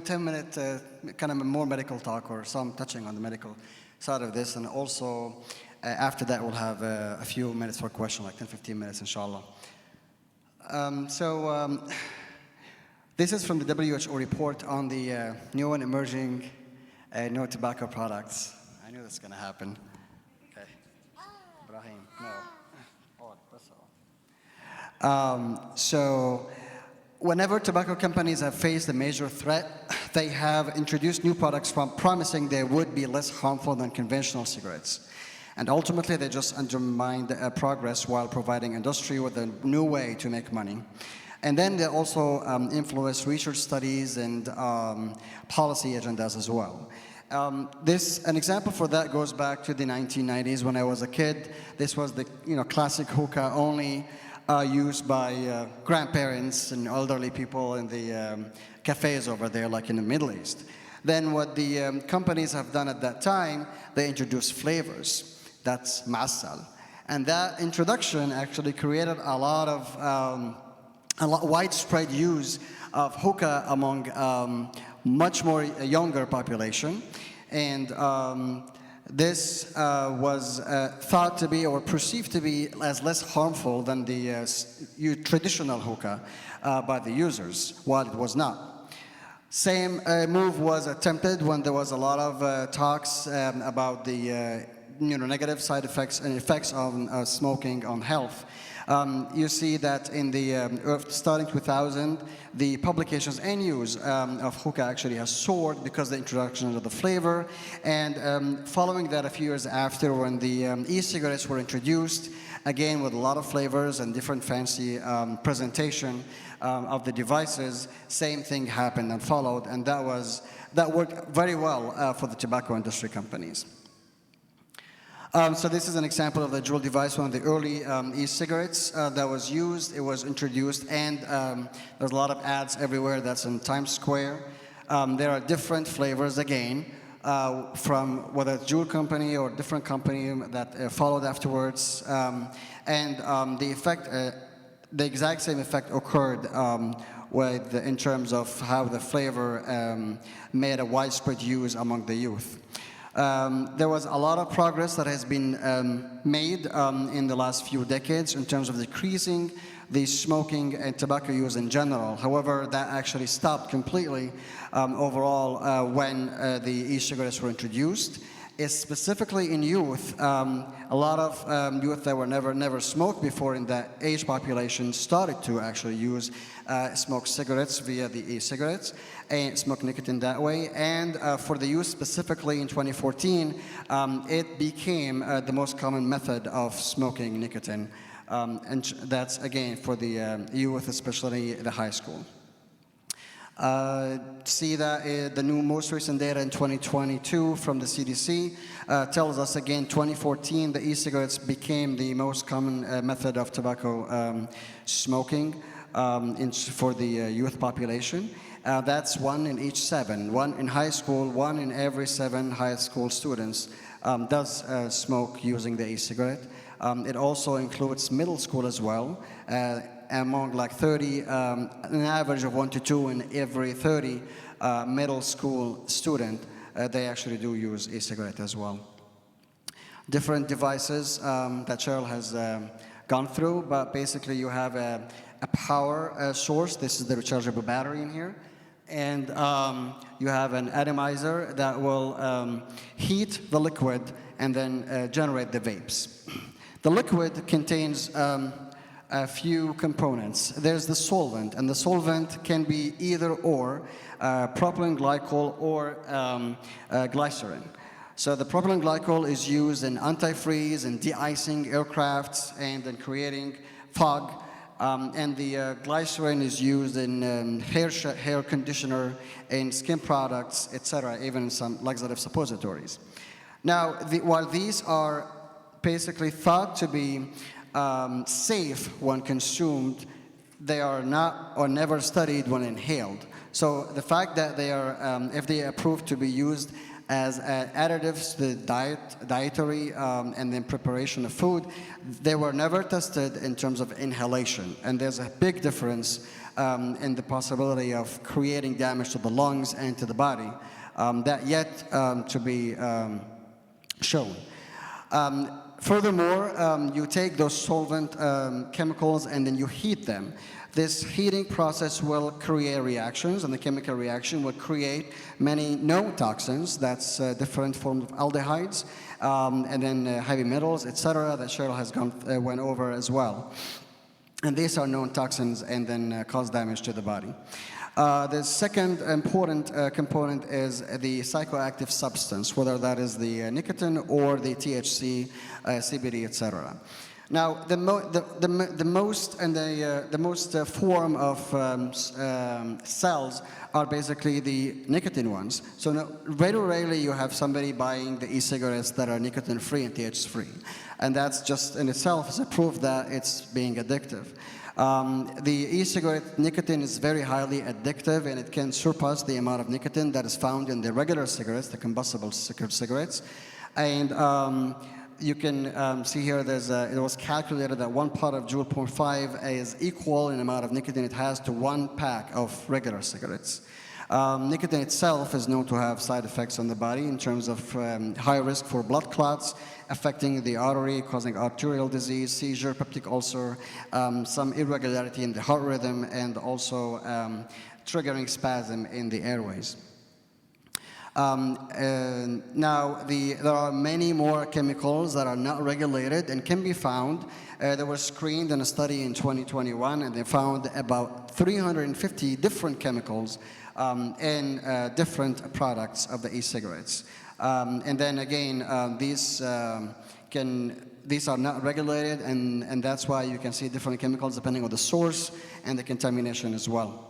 10-minute kind of more medical talk or some touching on the medical side of this. And also, after that, we'll have a few minutes for questions, like 10, 15 minutes, inshallah. This is from the WHO report on the new and emerging no tobacco products. I knew this was going to happen. Okay. Ibrahim, no. So whenever tobacco companies have faced a major threat, they have introduced new products promising they would be less harmful than conventional cigarettes. And ultimately, they just undermined progress while providing industry with a new way to make money. And then they also influence research studies and policy agendas as well. An example for that goes back to the 1990s when I was a kid. This was the classic hookah, only used by grandparents and elderly people in the cafes over there, like in the Middle East. Then what the companies have done at that time, they introduced flavors. That's ma'asal. And that introduction actually created a lot of widespread use of hookah among much more younger population. And this was thought to be or perceived to be as less harmful than the traditional hookah by the users, while it was not. Same move was attempted when there was a lot of talks about the negative side effects and effects on smoking on health. You see that in the starting 2000, the publications and use of hookah actually has soared because of the introduction of the flavor. And following that, a few years after, when the e-cigarettes were introduced, again with a lot of flavors and different fancy presentation of the devices, same thing happened and followed, and that worked very well for the tobacco industry companies. So this is an example of the Juul device, one of the early e-cigarettes that was used. It was introduced, and there's a lot of ads everywhere. That's in Times Square. There are different flavors, again, from whether it's Juul company or different company that followed afterwards. The effect, the exact same effect occurred in terms of how the flavor made a widespread use among the youth. There was a lot of progress that has been made in the last few decades in terms of decreasing the smoking and tobacco use in general. However, that actually stopped completely overall when the e-cigarettes were introduced. Specifically in youth, a lot of youth that were never smoked before in that age population started to actually smoke cigarettes via the e-cigarettes and smoke nicotine that way. And for the youth specifically in 2014, it became the most common method of smoking nicotine. And that's, again, for the youth, especially the high school. See that the most recent data in 2022 from the CDC tells us, again, 2014, the e-cigarettes became the most common method of tobacco smoking for the youth population. That's 1 in each 7. 1 in high school, 1 in every 7 high school students does smoke using the e-cigarette. It also includes middle school as well. Among like 30, an average of 1 to 2 in every 30 middle school student, they actually do use e-cigarette as well. Different devices that Cheryl has gone through, but basically you have a power source. This is the rechargeable battery in here. And you have an atomizer that will heat the liquid and then generate the vapes. The liquid contains a few components. There's the solvent, and the solvent can be either or, propylene glycol or glycerin. So the propylene glycol is used in antifreeze and de-icing aircrafts and in creating fog. And the glycerin is used in hair conditioner, in skin products, etc., even in some laxative suppositories. Now, while these are basically thought to be safe when consumed, they are not or never studied when inhaled. So the fact that they are FDA approved to be used as additives to the dietary and then preparation of food. They were never tested in terms of inhalation, and there's a big difference in the possibility of creating damage to the lungs and to the body that yet to be shown. Furthermore, you take those solvent chemicals and then you heat them. This heating process will create reactions, and the chemical reaction will create many known toxins. That's different forms of aldehydes, and then heavy metals, etc., that Cheryl has went over as well. And these are known toxins and then cause damage to the body. The second important component is the psychoactive substance, whether that is the nicotine or the THC, CBD, etc. Now, the most form of cells are basically the nicotine ones. So very rarely you have somebody buying the e-cigarettes that are nicotine-free and THC-free. And that's just in itself is a proof that it's being addictive. The e-cigarette nicotine is very highly addictive, and it can surpass the amount of nicotine that is found in the regular cigarettes, the combustible cigarettes. And you can see here it was calculated that 1 part of joule 0.5 is equal in amount of nicotine it has to 1 pack of regular cigarettes. Nicotine itself is known to have side effects on the body in terms of high risk for blood clots, affecting the artery, causing arterial disease, seizure, peptic ulcer, some irregularity in the heart rhythm, and also triggering spasm in the airways. Now, there are many more chemicals that are not regulated and can be found. They were screened in a study in 2021, and they found about 350 different chemicals in different products of the e-cigarettes. And then again, these are not regulated, and that's why you can see different chemicals depending on the source and the contamination as well.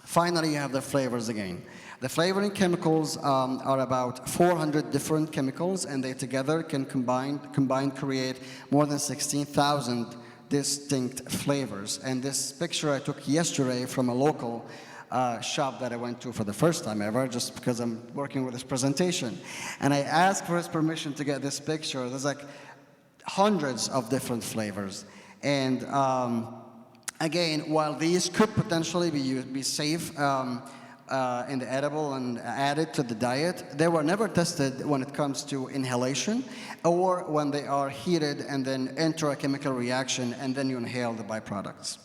Finally, you have the flavors again. The flavoring chemicals are about 400 different chemicals, and they together can combine create more than 16,000 distinct flavors. And this picture I took yesterday from a local shop that I went to for the first time ever, just because I'm working with this presentation. And I asked for his permission to get this picture. There's like hundreds of different flavors. And again, while these could potentially be safe in the edible and added to the diet, they were never tested when it comes to inhalation or when they are heated and then enter a chemical reaction and then you inhale the byproducts.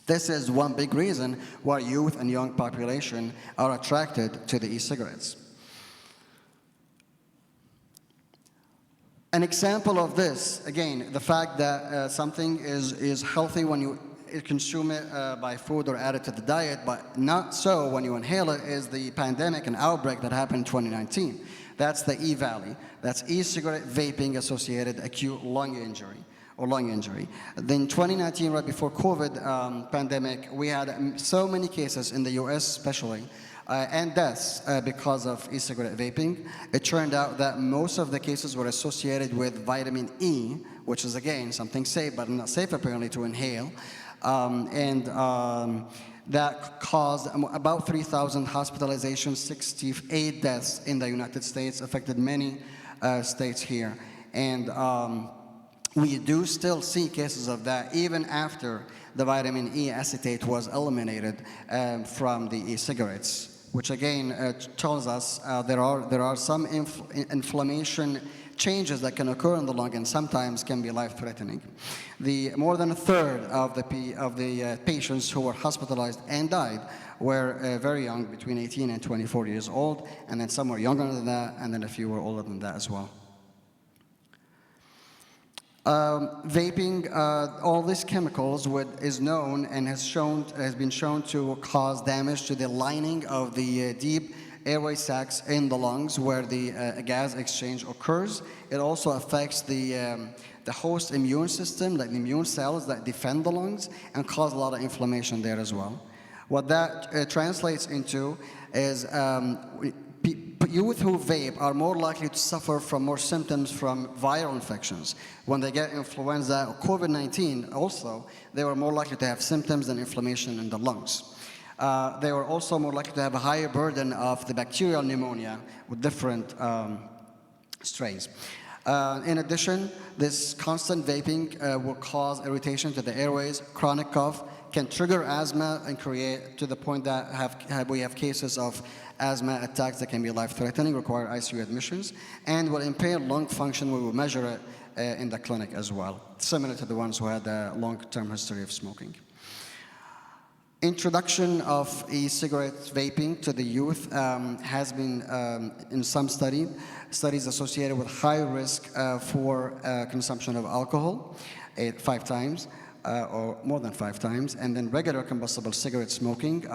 This is one big reason why youth and young population are attracted to the e-cigarettes. An example of this, again, the fact that something is healthy when you consume it by food or add it to the diet, but not so when you inhale it, is the pandemic and outbreak that happened in 2019. That's the E-Valley. That's e-cigarette vaping associated acute lung injury. Then 2019, right before COVID pandemic, we had so many cases in the US especially, and deaths because of e-cigarette vaping. It turned out that most of the cases were associated with vitamin E, which is again something safe, but not safe apparently to inhale. That caused about 3,000 hospitalizations, 68 deaths in the United States, affected many states here. And we do still see cases of that even after the vitamin E acetate was eliminated from the e-cigarettes, which again tells us there are some inflammation changes that can occur in the lung and sometimes can be life-threatening. More than a third of the patients who were hospitalized and died were very young, between 18 and 24 years old, and then some were younger than that, and then a few were older than that as well. Vaping, all these chemicals is known and has been shown to cause damage to the lining of the deep airway sacs in the lungs where the gas exchange occurs. It also affects the host immune system, like the immune cells that defend the lungs, and cause a lot of inflammation there as well. What that translates into is youth who vape are more likely to suffer from more symptoms from viral infections. When they get influenza or COVID-19 also, they were more likely to have symptoms and inflammation in the lungs. They are also more likely to have a higher burden of the bacterial pneumonia with different strains. In addition, this constant vaping will cause irritation to the airways, chronic cough, can trigger asthma and create to the point that we have cases of asthma attacks that can be life-threatening, require ICU admissions, and will impair lung function. We will measure it in the clinic as well, similar to the ones who had a long-term history of smoking. Introduction of e-cigarette vaping to the youth has been in some studies associated with high risk for consumption of alcohol, 5 times or more than 5 times, and then regular combustible cigarette smoking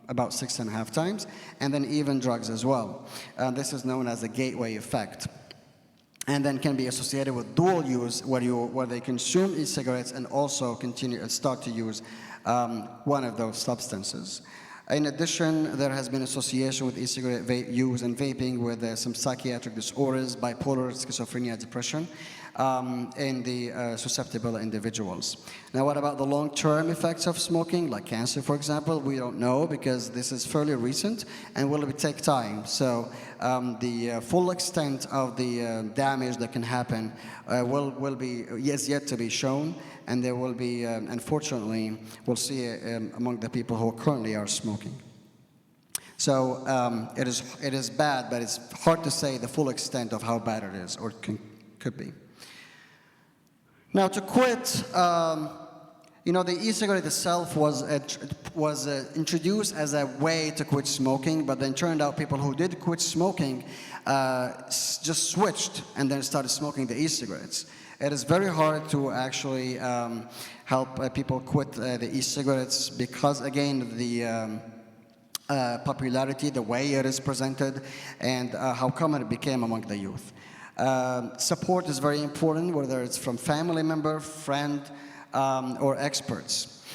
about 6.5 times, and then even drugs as well. This is known as the gateway effect, and then can be associated with dual use, where they consume e-cigarettes and also start to use one of those substances. In addition, there has been association with e-cigarette use and vaping with some psychiatric disorders, bipolar, schizophrenia, depression, in the susceptible individuals. Now, what about the long-term effects of smoking, like cancer, for example? We don't know, because this is fairly recent and will take time. So the full extent of the damage that can happen will be yet to be shown, and there will be, unfortunately, we'll see among the people who currently are smoking. So it is bad, but it's hard to say the full extent of how bad it is or could be. Now, to quit, the e-cigarette itself was introduced as a way to quit smoking, but then turned out people who did quit smoking just switched and then started smoking the e-cigarettes. It is very hard to actually help people quit the e-cigarettes because, again, the popularity, the way it is presented, and how common it became among the youth. Support is very important, whether it's from family member, friend, or experts.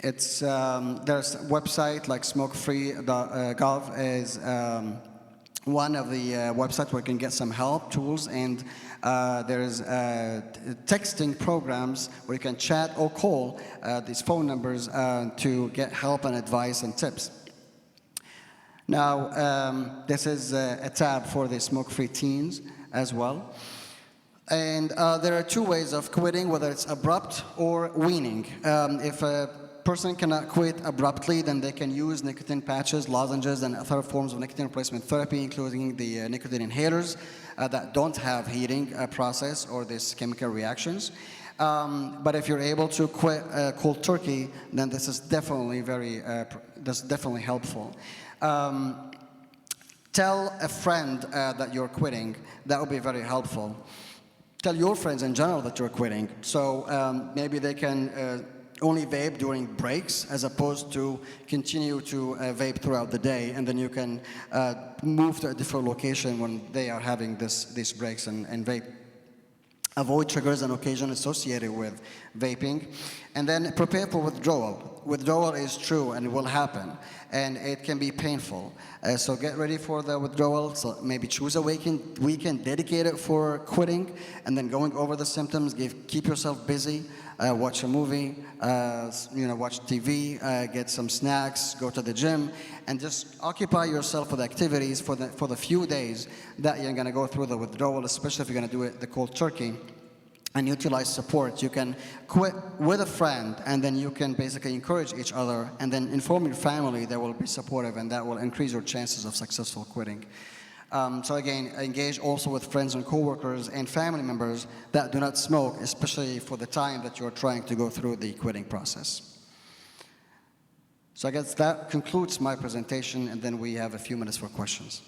There's a website like smokefree.gov is one of the websites where you can get some help, tools, and there's texting programs where you can chat or call these phone numbers to get help and advice and tips. Now, this is a tab for the smoke-free teens as well. And there are 2 ways of quitting, whether it's abrupt or weaning. If a person cannot quit abruptly, then they can use nicotine patches, lozenges, and other forms of nicotine replacement therapy, including the nicotine inhalers that don't have heating process or these chemical reactions. But if you're able to quit cold turkey, then this is definitely definitely helpful. Tell a friend that you're quitting. That would be very helpful. Tell your friends in general that you're quitting. So maybe they can only vape during breaks as opposed to continue to vape throughout the day, and then you can move to a different location when they are having these breaks and vape. Avoid triggers and occasions associated with vaping, and then prepare for withdrawal. Withdrawal is true and it will happen, and it can be painful. So get ready for the withdrawal. So maybe choose a weekend dedicated for quitting, and then going over the symptoms. Keep yourself busy. Watch a movie. Watch TV. Get some snacks. Go to the gym, and just occupy yourself with activities for the few days that you're going to go through the withdrawal, especially if you're going to do it the cold turkey. And utilize support. You can quit with a friend, and then you can basically encourage each other, and then inform your family. They will be supportive, and that will increase your chances of successful quitting. So again, engage also with friends and coworkers and family members that do not smoke, especially for the time that you're trying to go through the quitting process. So I guess that concludes my presentation, and then we have a few minutes for questions.